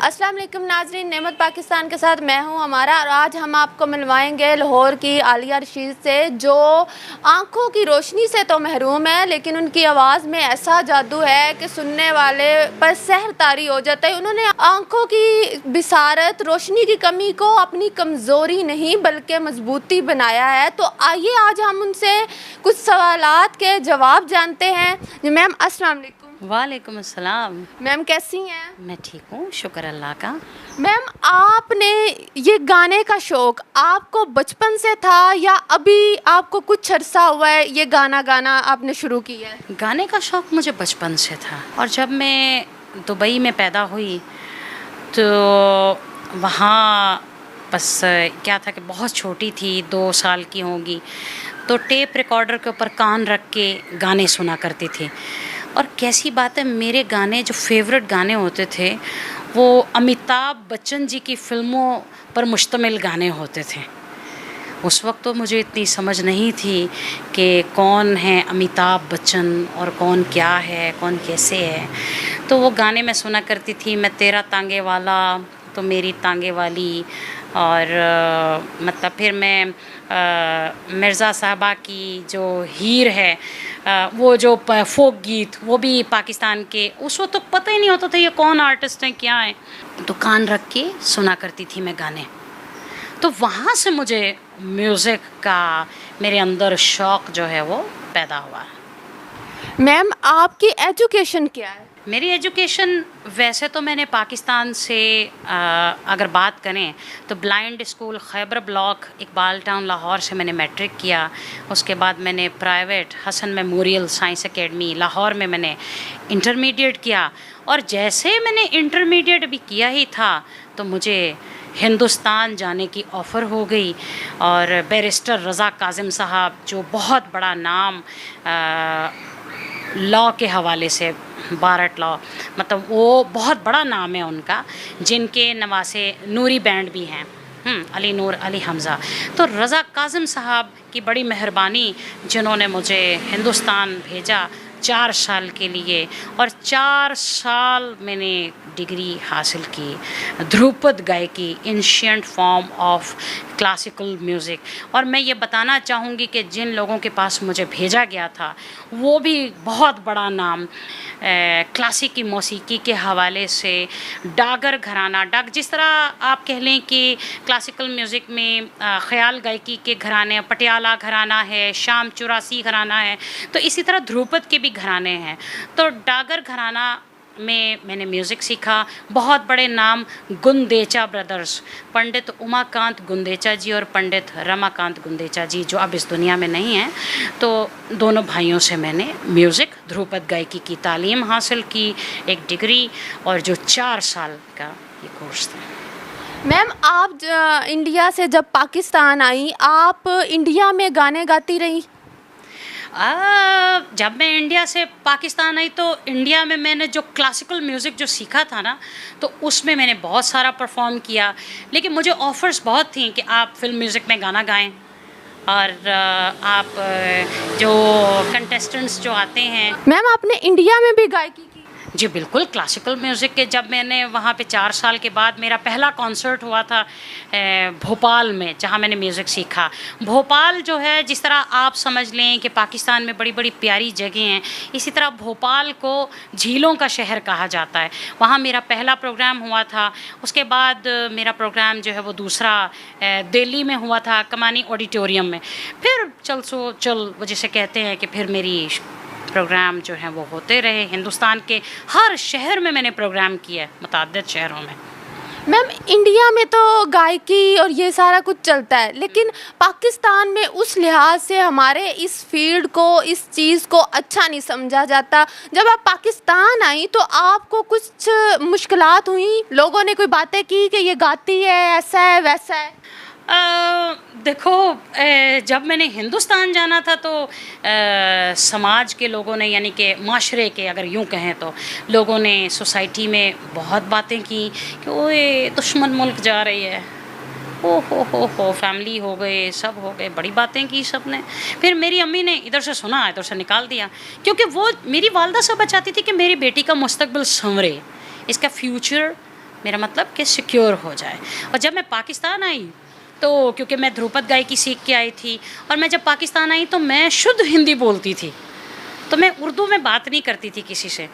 अस्सलाम वालेकुम नाजरीन, नेमत पाकिस्तान के साथ मैं हूं हमारा। और आज हम आपको मिलवाएंगे लाहौर की आलिया रशीद से, जो आंखों की रोशनी से तो महरूम है लेकिन उनकी आवाज़ में ऐसा जादू है कि सुनने वाले पर सहर तारी हो जाता है। उन्होंने आंखों की बिसारत, रोशनी की कमी को अपनी कमज़ोरी नहीं बल्कि मजबूती बनाया है। तो आइए आज हम उनसे कुछ सवालात के जवाब जानते हैं। जी मैम, अस्सलाम वालेकुम। वालेकुम अस्सलाम। मैम कैसी हैं? मैं ठीक हूँ, शुक्र अल्लाह का। मैम, आपने ये गाने का शौक़ आपको बचपन से था या अभी आपको कुछ अरसा हुआ है ये गाना गाना आपने शुरू किया है? गाने का शौक़ मुझे बचपन से था, और जब मैं दुबई में पैदा हुई तो वहाँ बस क्या था कि बहुत छोटी थी, 2 साल की होंगी, तो टेप रिकॉर्डर के ऊपर कान रख के गाने सुना करती थी। और कैसी बात है, मेरे गाने जो फेवरेट गाने होते थे वो अमिताभ बच्चन जी की फ़िल्मों पर मुश्तमिल गाने होते थे। उस वक्त तो मुझे इतनी समझ नहीं थी कि कौन है अमिताभ बच्चन और कौन क्या है, कौन कैसे है। तो वो गाने मैं सुना करती थी, मैं तेरा तांगे वाला तो मेरी तांगे वाली, और मतलब फिर मैं मिर्ज़ा साहबा की जो हीर है, वो जो फोक गीत, वो भी पाकिस्तान के, उस वक्त तो पता ही नहीं होता था ये कौन आर्टिस्ट हैं, क्या है। तो कान रख के सुना करती थी मैं गाने। तो वहाँ से मुझे म्यूज़िक का मेरे अंदर शौक़ जो है वो पैदा हुआ। मैम, आपकी एजुकेशन क्या है? मेरी एजुकेशन वैसे तो मैंने पाकिस्तान से अगर बात करें तो blind school Khyber block, Iqbal town, Lahore से मैंने मैट्रिक किया। उसके बाद मैंने private Hasan memorial science academy Lahore में मैंने इंटरमीडिएट किया। और जैसे मैंने इंटरमीडिएट भी किया ही था तो मुझे हिंदुस्तान जाने की ऑफ़र हो गई, और बैरिस्टर रज़ा काज़िम साहब, जो बहुत बड़ा नाम लॉ के हवाले से, बारट लॉ, मतलब वो बहुत बड़ा नाम है उनका, जिनके नवासे नूरी बैंड भी हैं, अली नूर, अली हमज़ा। तो रज़ा काज़िम साहब की बड़ी मेहरबानी, जिन्होंने मुझे हिंदुस्तान भेजा 4 साल के लिए, और 4 साल मैंने डिग्री हासिल की ध्रुपद गायकी, ancient form of classical music. और मैं ये बताना चाहूँगी कि जिन लोगों के पास मुझे भेजा गया था वो भी बहुत बड़ा नाम क्लासिकी मौसीकी के हवाले से, डागर घराना, जिस तरह आप कह लें कि क्लासिकल म्यूज़िक में ख़याल गायकी के घराने, पटियाला घराना है, शाम 84 घराना है, तो इसी तरह ध्रुपद के भी घराने हैं। तो डागर घराना में मैंने म्यूज़िक सीखा। बहुत बड़े नाम गुंदेचा ब्रदर्स, पंडित उमाकांत गुंदेचा जी और पंडित रमाकांत गुंदेचा जी, जो अब इस दुनिया में नहीं हैं, तो दोनों भाइयों से मैंने म्यूज़िक ध्रुपद गायकी की तालीम हासिल की, एक डिग्री, और जो 4 साल का ये कोर्स था। मैम, आप इंडिया से जब पाकिस्तान आई, आप इंडिया में गाने गाती रही? जब मैं इंडिया से पाकिस्तान आई तो इंडिया में मैंने जो क्लासिकल म्यूज़िक जो सीखा था ना, तो उसमें मैंने बहुत सारा परफॉर्म किया। लेकिन मुझे ऑफ़र्स बहुत थी कि आप फिल्म म्यूज़िक में गाना गाएं, और आप जो कंटेस्टेंट्स जो आते हैं। मैम, आपने इंडिया में भी गायकी की? जी बिल्कुल, क्लासिकल म्यूज़िक के जब मैंने वहाँ पे 4 साल के बाद मेरा पहला कॉन्सर्ट हुआ था भोपाल में, जहाँ मैंने म्यूज़िक सीखा। भोपाल जो है, जिस तरह आप समझ लें कि पाकिस्तान में बड़ी बड़ी प्यारी जगह हैं, इसी तरह भोपाल को झीलों का शहर कहा जाता है। वहाँ मेरा पहला प्रोग्राम हुआ था। उसके बाद मेरा प्रोग्राम जो है वो दूसरा दिल्ली में हुआ था, कमानी ऑडिटोरियम में। फिर चल वो जिसे कहते हैं कि फिर मेरी प्रोग्राम जो हैं वो होते रहे। हिंदुस्तान के हर शहर में मैंने प्रोग्राम किया है, मुतअद्दिद शहरों में। मैम, इंडिया में तो गायकी और ये सारा कुछ चलता है, लेकिन पाकिस्तान में उस लिहाज से हमारे इस फील्ड को, इस चीज़ को अच्छा नहीं समझा जाता। जब आप पाकिस्तान आई तो आपको कुछ मुश्किलात हुई? लोगों ने कोई बातें की कि ये गाती है, ऐसा है, वैसा है? देखो, जब मैंने हिंदुस्तान जाना था तो समाज के लोगों ने, यानी कि माशरे के, अगर यूँ कहें तो, लोगों ने सोसाइटी में बहुत बातें की कि ओए दुश्मन मुल्क जा रही है, ओ हो, फैमिली हो गए, सब हो गए, बड़ी बातें की सब ने। फिर मेरी अम्मी ने इधर से सुना, इधर से निकाल दिया, क्योंकि वो मेरी वालदा सब चाहती थी कि मेरी बेटी का मुस्तकबिल संवरे, इसका फ्यूचर मेरा मतलब कि सिक्योर हो जाए। और जब मैं पाकिस्तान आई तो क्योंकि मैं ध्रुपद गायकी सीख के आई थी, और मैं जब पाकिस्तान आई तो मैं शुद्ध हिंदी बोलती थी, तो मैं उर्दू में बात नहीं करती थी किसी से।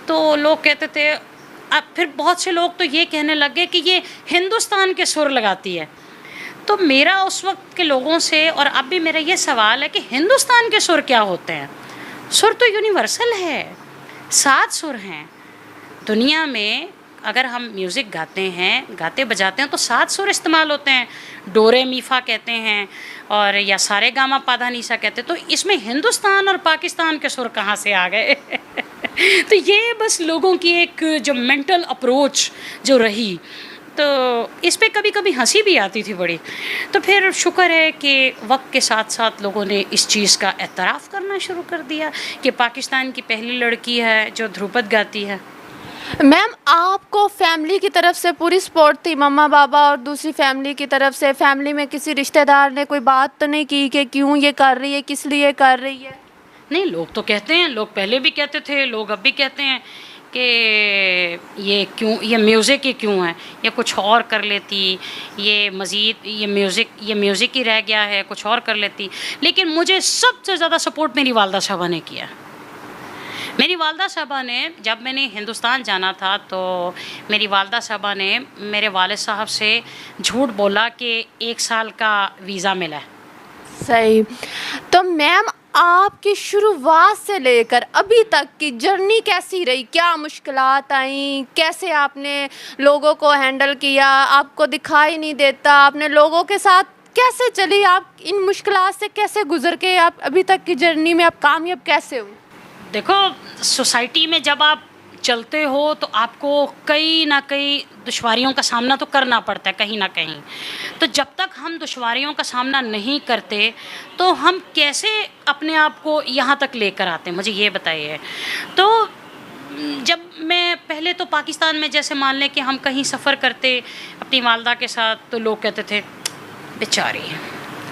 तो लोग कहते थे, अब फिर बहुत से लोग तो ये कहने लग गए कि ये हिंदुस्तान के सुर लगाती है। तो मेरा उस वक्त के लोगों से, और अब भी मेरा ये सवाल है कि हिंदुस्तान के सुर क्या होते हैं? सुर तो यूनिवर्सल है, 7 सुर हैं दुनिया में। अगर हम म्यूज़िक गाते हैं, गाते बजाते हैं, तो 7 सुर इस्तेमाल होते हैं। डोरे मीफ़ा कहते हैं, और या सारे गामा पाधा नीसा कहते हैं। तो इसमें हिंदुस्तान और पाकिस्तान के सुर कहाँ से आ गए? तो ये बस लोगों की एक जो मेंटल अप्रोच जो रही, तो इस पे कभी कभी हंसी भी आती थी बड़ी। तो फिर शुक्र है कि वक्त के साथ साथ लोगों ने इस चीज़ का एतराफ़ करना शुरू कर दिया कि पाकिस्तान की पहली लड़की है जो ध्रुपद गाती है। मैम, आपको फैमिली की तरफ से पूरी सपोर्ट थी, मम्मा पापा, और दूसरी फैमिली की तरफ से फैमिली में किसी रिश्तेदार ने कोई बात तो नहीं की कि क्यों ये कर रही है, किस लिए कर रही है? नहीं, लोग तो कहते हैं, लोग पहले भी कहते थे, लोग अब भी कहते हैं कि ये क्यों, ये म्यूज़िक ही क्यों है, ये कुछ और कर लेती, ये मज़ीद ये म्यूज़िक ही रह गया है, कुछ और कर लेती। लेकिन मुझे सबसे ज़्यादा सपोर्ट मेरी वालदा साहबा ने किया। मेरी वालदा साहबा ने, जब मैंने हिंदुस्तान जाना था तो मेरी वालदा साहबा ने मेरे वालिद साहब से झूठ बोला कि 1 साल का वीज़ा मिला है। सही। तो मैम, आपकी शुरुआत से लेकर अभी तक की जर्नी कैसी रही? क्या मुश्किलात आई? कैसे आपने लोगों को हैंडल किया? आपको दिखाई नहीं देता, आपने लोगों के साथ कैसे चली? आप इन मुश्किलात से कैसे गुजर के आप अभी तक की जर्नी में आप कामयाब कैसे हुई? देखो, सोसाइटी में जब आप चलते हो तो आपको कई ना कई दुश्वारियों का सामना तो करना पड़ता है कहीं ना कहीं। तो जब तक हम दुश्वारियों का सामना नहीं करते तो हम कैसे अपने आप को यहाँ तक लेकर आते हैं, मुझे ये बताइए। तो जब मैं पहले तो पाकिस्तान में, जैसे मान लें कि हम कहीं सफ़र करते अपनी वालदा के साथ, तो लोग कहते थे बेचारी,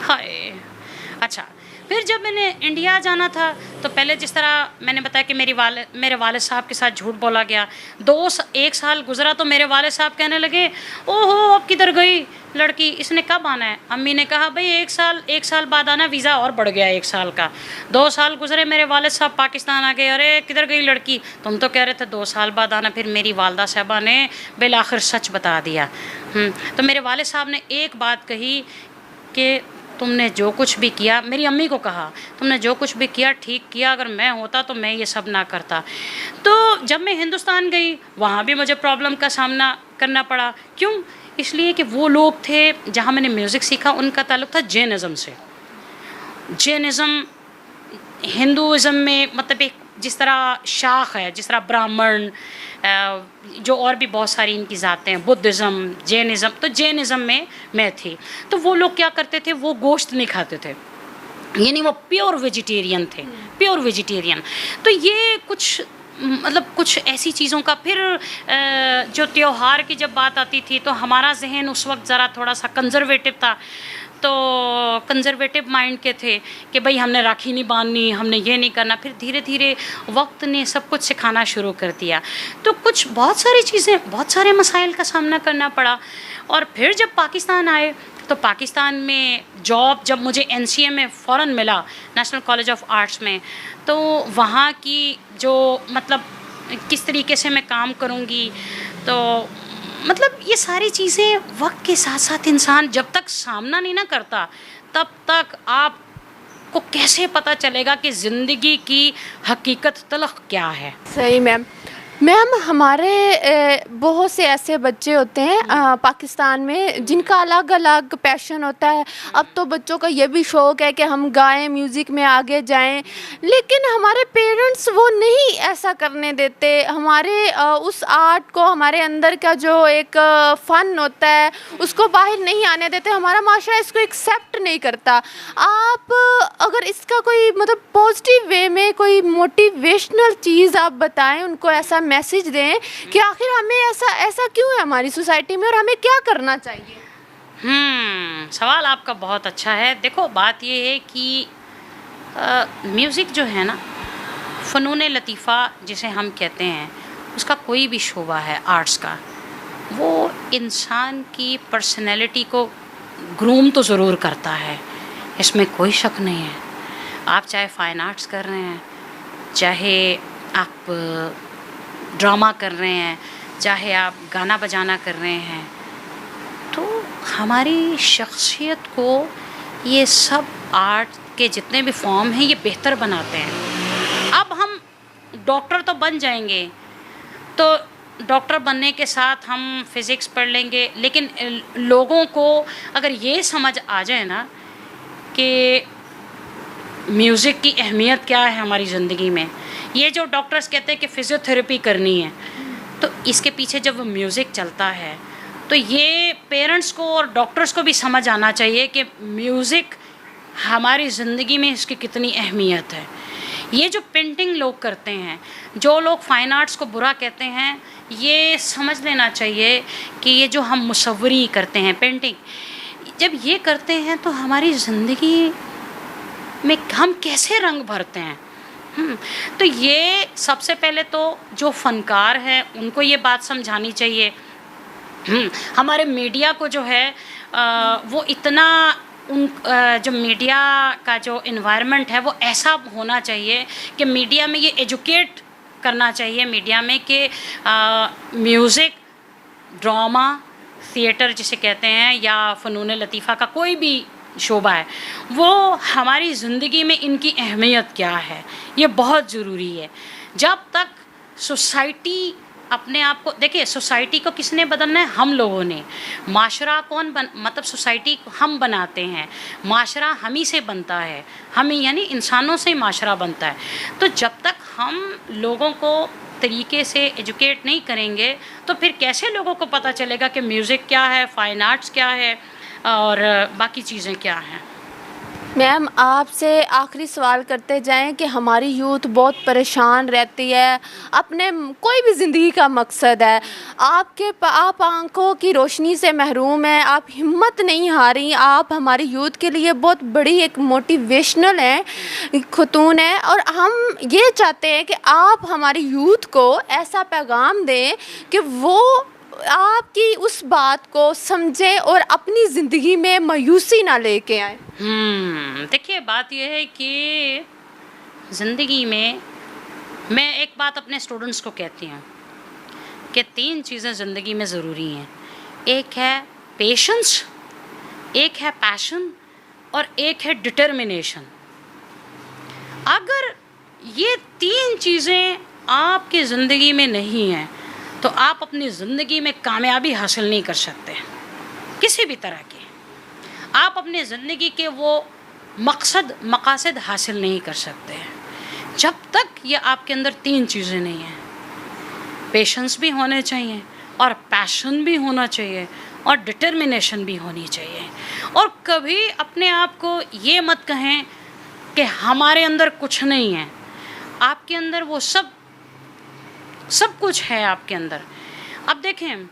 हाय। अच्छा, फिर जब मैंने इंडिया जाना था तो पहले जिस तरह मैंने बताया कि मेरे वालिद साहब के साथ झूठ बोला गया। 1 साल गुजरा तो मेरे वालिद साहब कहने लगे, ओहो अब किधर गई लड़की, इसने कब आना है? अम्मी ने कहा भाई 1 साल बाद आना, वीज़ा और बढ़ गया 1 साल का। 2 साल गुजरे, मेरे वालिद साहब पाकिस्तान आ गए, अरे किधर गई लड़की, तुम तो कह रहे थे 2 साल बाद आना। फिर मेरी वालदा साहबा ने बिल आखिर सच बता दिया। तो मेरे वालिद साहब ने एक बात कही कि तुमने जो कुछ भी किया, मेरी अम्मी को कहा, तुमने जो कुछ भी किया ठीक किया, अगर मैं होता तो मैं ये सब ना करता। तो जब मैं हिंदुस्तान गई वहाँ भी मुझे प्रॉब्लम का सामना करना पड़ा। क्यों? इसलिए कि वो लोग थे जहाँ मैंने म्यूज़िक सीखा, उनका ताल्लुक़ था जैनिज़्म से। जैनिज़्म हिंदुज़्म में मतलब एक जिस तरह शाख है, जिस तरह ब्राह्मण, जो और भी बहुत सारी इनकी ज़ातें हैं, बुद्धिज़्म, जैनिज़्म, तो जैनिज़्म में मैं थी। तो वो लोग क्या करते थे, वो गोश्त नहीं खाते थे, यानी वो प्योर वेजिटेरियन थे, प्योर वेजिटेरियन। तो ये कुछ मतलब कुछ ऐसी चीज़ों का। फिर जो त्यौहार की जब बात आती थी तो हमारा जहन उस वक्त ज़रा थोड़ा सा कंज़र्वेटिव था, तो कंज़र्वेटिव माइंड के थे कि भाई हमने राखी नहीं बांधनी, हमने ये नहीं करना। फिर धीरे धीरे वक्त ने सब कुछ सिखाना शुरू कर दिया, तो कुछ बहुत सारी चीज़ें, बहुत सारे मसाइल का सामना करना पड़ा। और फिर जब पाकिस्तान आए तो पाकिस्तान में जॉब जब मुझे NCA में फ़ौरन मिला, नेशनल कॉलेज ऑफ आर्ट्स में, तो वहाँ की जो मतलब किस तरीके से मैं काम करूँगी, तो मतलब ये सारी चीज़ें वक्त के साथ साथ इंसान जब तक सामना नहीं ना करता तब तक आपको कैसे पता चलेगा कि ज़िंदगी की हकीकत तलख क्या है। सही मैम। मैम, हमारे बहुत से ऐसे बच्चे होते हैं पाकिस्तान में जिनका अलग अलग पैशन होता है। अब तो बच्चों का ये भी शौक़ है कि हम गाएं, म्यूज़िक में आगे जाएं, लेकिन हमारे पेरेंट्स वो नहीं ऐसा करने देते। हमारे उस आर्ट को, हमारे अंदर का जो एक फ़न होता है उसको बाहर नहीं आने देते। हमारा माशरा इसको एक्सेप्ट नहीं करता। आप अगर इसका कोई मतलब पॉजिटिव वे में कोई मोटिवेशनल चीज़ आप बताएं, उनको ऐसा मैसेज दें कि आखिर हमें ऐसा क्यों है हमारी सोसाइटी में और हमें क्या करना चाहिए। सवाल आपका बहुत अच्छा है। देखो, बात ये है कि म्यूज़िक जो है ना, फ़नून लतीफ़ा जिसे हम कहते हैं, उसका कोई भी शोबा है आर्ट्स का, वो इंसान की पर्सनैलिटी को ग्रूम तो ज़रूर करता है, इसमें कोई शक नहीं है। आप चाहे फ़ाइन आर्ट्स कर रहे हैं, चाहे आप ड्रामा कर रहे हैं, चाहे आप गाना बजाना कर रहे हैं, तो हमारी शख्सियत को ये सब आर्ट के जितने भी फॉर्म हैं ये बेहतर बनाते हैं। अब हम डॉक्टर तो बन जाएंगे, तो डॉक्टर बनने के साथ हम फिज़िक्स पढ़ लेंगे, लेकिन लोगों को अगर ये समझ आ जाए ना कि म्यूज़िक की अहमियत क्या है हमारी ज़िंदगी में, ये जो डॉक्टर्स कहते हैं कि फ़िज़ियोथेरेपी करनी है, तो इसके पीछे जब म्यूज़िक चलता है तो ये पेरेंट्स को और डॉक्टर्स को भी समझ आना चाहिए कि म्यूज़िक हमारी ज़िंदगी में इसकी कितनी अहमियत है। ये जो पेंटिंग लोग करते हैं, जो लोग फ़ाइन आर्ट्स को बुरा कहते हैं, ये समझ लेना चाहिए कि ये जो हम मुसव्वरी करते हैं, पेंटिंग जब ये करते हैं तो हमारी ज़िंदगी में हम कैसे रंग भरते हैं। तो ये सबसे पहले तो जो फ़नकार हैं उनको ये बात समझानी चाहिए। हमारे मीडिया को जो है वो इतना जो मीडिया का जो इन्वायरमेंट है वो ऐसा होना चाहिए कि मीडिया में ये एजुकेट करना चाहिए मीडिया में कि म्यूज़िक, ड्रामा, थिएटर जिसे कहते हैं, या फ़नून लतीफ़ा का कोई भी शोबा है, वो हमारी ज़िंदगी में इनकी अहमियत क्या है, ये बहुत ज़रूरी है। जब तक सोसाइटी अपने आप को देखिए, सोसाइटी को किसने बदलना है? हम लोगों ने। माशरा मतलब सोसाइटी हम बनाते हैं, माशरा हम ही से बनता है, हम ही यानी इंसानों से माशरा बनता है। तो जब तक हम लोगों को तरीके से एजुकेट नहीं करेंगे तो फिर कैसे लोगों को पता चलेगा कि म्यूज़िक क्या है, फ़ाइन आर्ट्स क्या है और बाकी चीज़ें क्या हैं। मैम, आपसे आखिरी सवाल करते जाएं कि हमारी यूथ बहुत परेशान रहती है, अपने कोई भी ज़िंदगी का मकसद है, आप आंखों की रोशनी से महरूम हैं, आप हिम्मत नहीं हारी, आप हमारी यूथ के लिए बहुत बड़ी एक मोटिवेशनल हैं, खतून है, और हम ये चाहते हैं कि आप हमारी यूथ को ऐसा पैगाम दें कि वो आपकी उस बात को समझे और अपनी ज़िंदगी में मायूसी ना लेके आए। देखिए, बात यह है कि ज़िंदगी में मैं एक बात अपने स्टूडेंट्स को कहती हूँ कि 3 चीज़ें ज़िंदगी में ज़रूरी हैं। एक है पेशेंस, एक है पैशन और एक है डिटर्मिनेशन। अगर ये 3 चीज़ें आपकी ज़िंदगी में नहीं हैं तो आप अपनी ज़िंदगी में कामयाबी हासिल नहीं कर सकते किसी भी तरह की। आप अपनी ज़िंदगी के वो मकासद हासिल नहीं कर सकते हैं जब तक ये आपके अंदर 3 चीज़ें नहीं हैं। पेशेंस भी होने चाहिए और पैशन भी होना चाहिए और डिटर्मिनेशन भी होनी चाहिए। और कभी अपने आप को ये मत कहें कि हमारे अंदर कुछ नहीं है। आपके अंदर वो सब कुछ है आपके अंदर। अब देखें,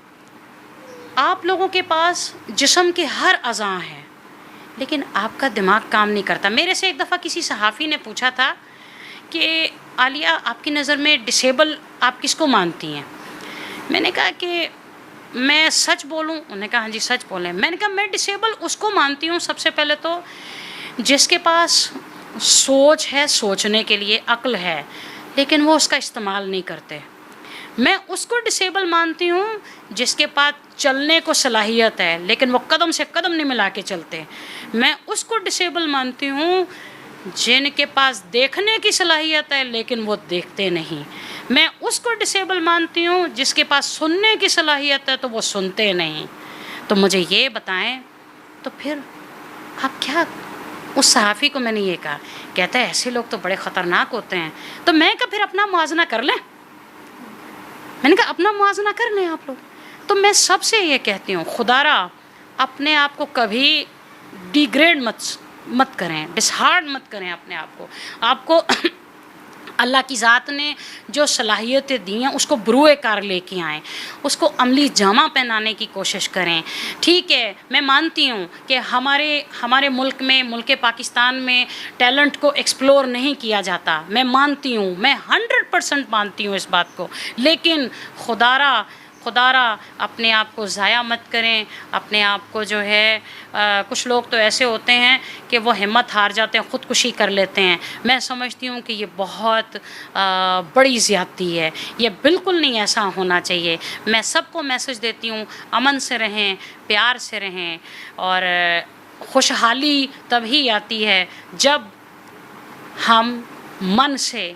आप लोगों के पास जिस्म के हर अज़ा हैं लेकिन आपका दिमाग काम नहीं करता। मेरे से एक दफ़ा किसी सहाफ़ी ने पूछा था कि आलिया, आपकी नज़र में डिसेबल आप किसको मानती हैं? मैंने कहा कि मैं सच बोलूं? उन्होंने कहा हाँ जी सच बोलें। मैंने कहा मैं डिसेबल उसको मानती हूँ सबसे पहले तो जिसके पास सोच है, सोचने के लिए अक्ल है, लेकिन वो उसका इस्तेमाल नहीं करते। मैं उसको डिसेबल मानती हूँ जिसके पास चलने को सलाहियत है लेकिन वो कदम से कदम नहीं मिला के चलते। मैं उसको डिसेबल मानती हूँ जिनके पास देखने की सलाहियत है लेकिन वो देखते नहीं। मैं उसको डिसेबल मानती हूँ जिसके पास सुनने की सलाहियत है तो वो सुनते नहीं। तो मुझे ये बताएं, तो फिर आप क्या? उस सहाफ़ी को मैंने ये कहा, कहता है ऐसे लोग तो बड़े ख़तरनाक होते हैं। तो मैं क्या फिर अपना मुआवजा कर लें? मैंने कहा अपना मुआवजा कर लें आप लोग। तो मैं सबसे ये कहती हूँ, खुदारा अपने आप को कभी डिग्रेड मत करें, डिसहार्ड मत करें अपने आप को। आपको अल्लाह की ज़ात ने जो सलाहियतें दी हैं उसको बरूए कार लेके आएँ, उसको अमली जामा पहनाने की कोशिश करें। ठीक है, मैं मानती हूँ कि हमारे मुल्क पाकिस्तान में टैलेंट को एक्सप्लोर नहीं किया जाता। मैं मानती हूँ, मैं 100% मानती हूँ इस बात को। लेकिन खुदारा अपने आप को ज़ाया मत करें, अपने आप को जो है कुछ लोग तो ऐसे होते हैं कि वो हिम्मत हार जाते हैं, ख़ुदकुशी कर लेते हैं। मैं समझती हूँ कि ये बहुत बड़ी ज़्यादती है, ये बिल्कुल नहीं ऐसा होना चाहिए। मैं सबको मैसेज देती हूँ, अमन से रहें, प्यार से रहें, और खुशहाली तभी आती है जब हम मन से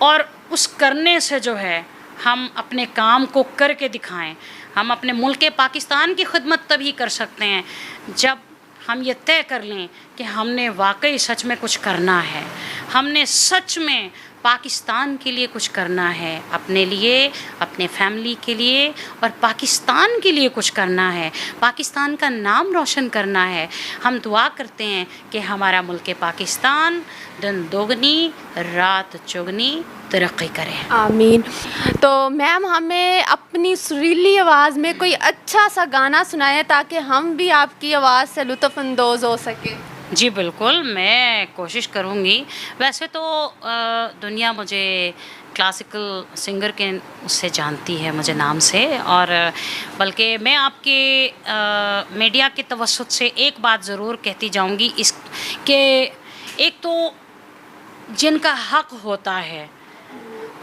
और उस करने से जो है हम अपने काम को करके दिखाएं। हम अपने मुल्क पाकिस्तान की खिदमत तभी कर सकते हैं जब हम ये तय कर लें कि हमने वाकई सच में कुछ करना है, हमने सच में पाकिस्तान के लिए कुछ करना है, अपने लिए, अपने फैमिली के लिए और पाकिस्तान के लिए कुछ करना है, पाकिस्तान का नाम रोशन करना है। हम दुआ करते हैं कि हमारा मुल्क पाकिस्तान दिन दोगुनी रात चौगुनी तरक्की करे। आमीन। तो मैम हमें अपनी सुरीली आवाज़ में कोई अच्छा सा गाना सुनाएं ताकि हम भी आपकी आवाज़ से लुत्फ़अंदोज़ हो सके। जी बिल्कुल, मैं कोशिश करूँगी। वैसे तो दुनिया मुझे क्लासिकल सिंगर के उससे जानती है, मुझे नाम से, और बल्कि मैं आपके मीडिया के तवस्सुत से एक बात ज़रूर कहती जाऊँगी, इस कि एक तो जिनका हक़ होता है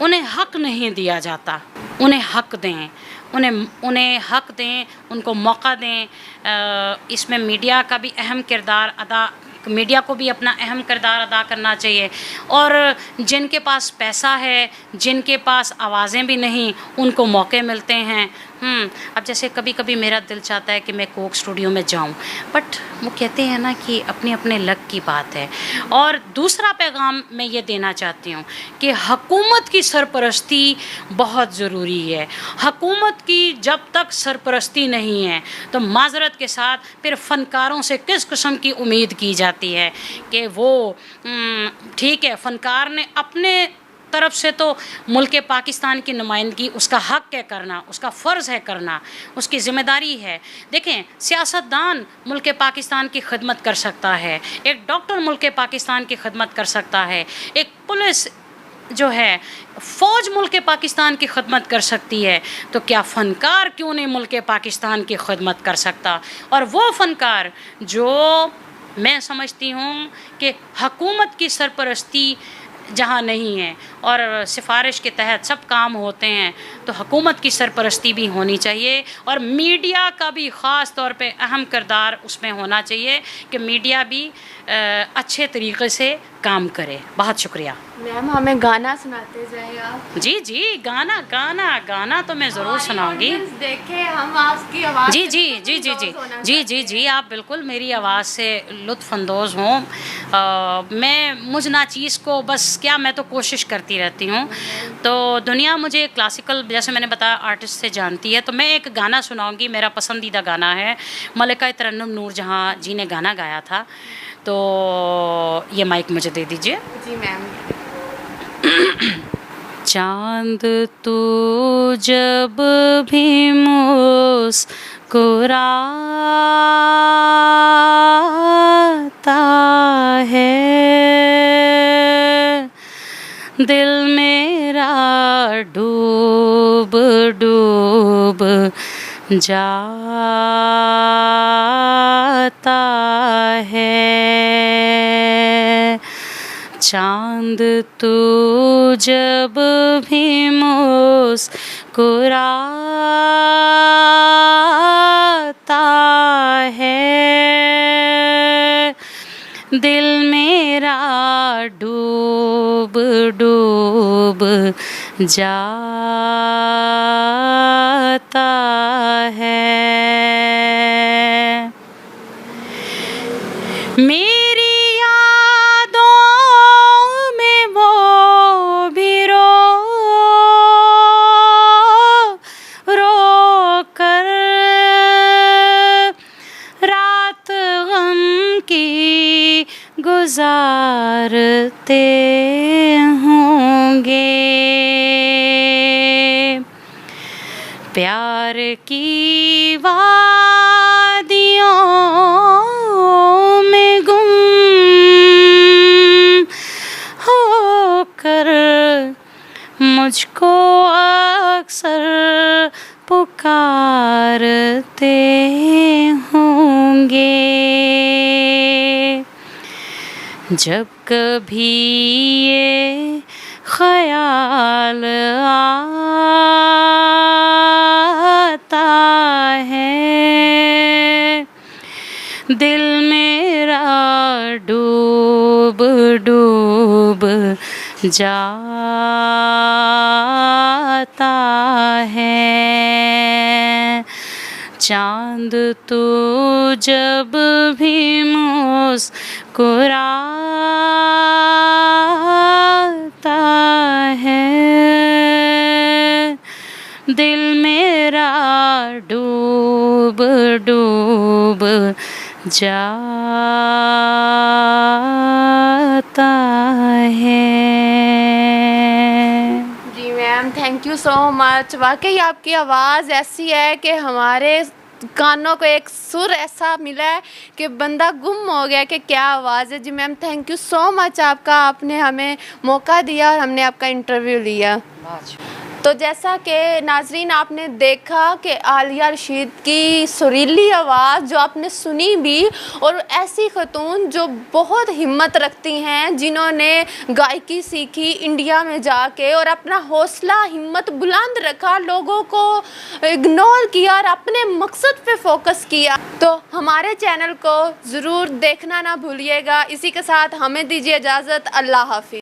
उन्हें हक़ नहीं दिया जाता, उन्हें हक़ दें, उन्हें हक़ दें, उनको मौका दें। इसमें मीडिया का भी अहम किरदार मीडिया को भी अपना अहम किरदार अदा करना चाहिए। और जिनके पास पैसा है, जिनके पास आवाज़ें भी नहीं, उनको मौके मिलते हैं। अब जैसे कभी कभी मेरा दिल चाहता है कि मैं कोक स्टूडियो में जाऊं, बट वो कहते हैं ना कि अपने अपने लक की बात है। और दूसरा पैगाम मैं ये देना चाहती हूँ कि हुकूमत की सरपरस्ती बहुत ज़रूरी है। हुकूमत की जब तक सरपरस्ती नहीं है तो माज़रत के साथ फिर फ़नकारों से किस किस्म की उम्मीद की जाती है कि वो ठीक है, फ़नकार ने अपने तरफ से तो मुल्क पाकिस्तान की नुमाइंदगी उसका हक़ है करना, उसका फ़र्ज़ है करना, उसकी ज़िम्मेदारी है। देखें, सियासतदान मुल्क पाकिस्तान की खिदमत कर सकता है, एक डॉक्टर मुल्क पाकिस्तान की खिदमत कर सकता है, एक पुलिस जो है, फ़ौज मुल्क पाकिस्तान की खिदमत कर सकती है, तो क्या फ़नकार क्यों नहीं मुल्क पाकिस्तान की खिदमत कर सकता? और वो फ़नकार जो मैं समझती हूँ कि हुकूमत की सरपरस्ती जहाँ नहीं है और सिफारिश के तहत सब काम होते हैं, तो हुकूमत की सरपरस्ती भी होनी चाहिए। और मीडिया का भी ख़ास तौर पे अहम किरदार उसमें होना चाहिए कि मीडिया भी अच्छे तरीक़े से काम करे। बहुत शुक्रिया मैम, हमें गाना सुनाते जाइए आप। जी जी, गाना तो मैं ज़रूर सुनाऊंगी। देखे हम आपकी आवाज़ जी जी जी जी जी जी जी जी आप बिल्कुल मेरी आवाज़ से लुत्फ़अंदोज़ हों। मुझ नाचीज़ को बस क्या, मैं तो कोशिश करती रहती हूँ। तो दुनिया मुझे क्लासिकल, जैसे मैंने बताया, आर्टिस्ट से जानती है। तो मैं एक गाना सुनाऊंगी, मेरा पसंदीदा गाना है, मलिका तरन्नुम नूरजहां जी ने गाना गाया था। तो ये माइक मुझे दे दीजिए। जी मैम। चांद तू जब भी मुस्कुराता है, दिल मेरा डूब डूब जाता है। चांद तू जब भी मुस्कुराता है, दिल मेरा डूब डूब जाता है। मेरी यादों में वो भी रो रो कर रात गम की गुजारते होंगे। प्यार की वादियों में गुम होकर मुझको अक्सर करते होंगे। जब कभी ये ख्याल आता है, दिल मेरा डूब डूब जाता है। चांद तू जब भी मुस्कुराता है, दिल मेरा डूब डूब जाता है। जी ma'am, thank you so much. वाकई आपकी आवाज़ ऐसी है कि हमारे कानों को एक सुर ऐसा मिला है कि बंदा गुम हो गया कि क्या आवाज़ है। जी ma'am, thank you so much आपका, आपने हमें मौका दिया और हमने आपका इंटरव्यू लिया। तो जैसा कि नाजरीन आपने देखा कि आलिया रशीद की सुरीली आवाज़ जो आपने सुनी भी, और ऐसी खतून जो बहुत हिम्मत रखती हैं, जिन्होंने गायकी सीखी इंडिया में जाके और अपना हौसला हिम्मत बुलंद रखा, लोगों को इग्नोर किया और अपने मकसद पे फोकस किया। तो हमारे चैनल को ज़रूर देखना ना भूलिएगा। इसी के साथ हमें दीजिए इजाज़त। अल्लाह हाफिज़।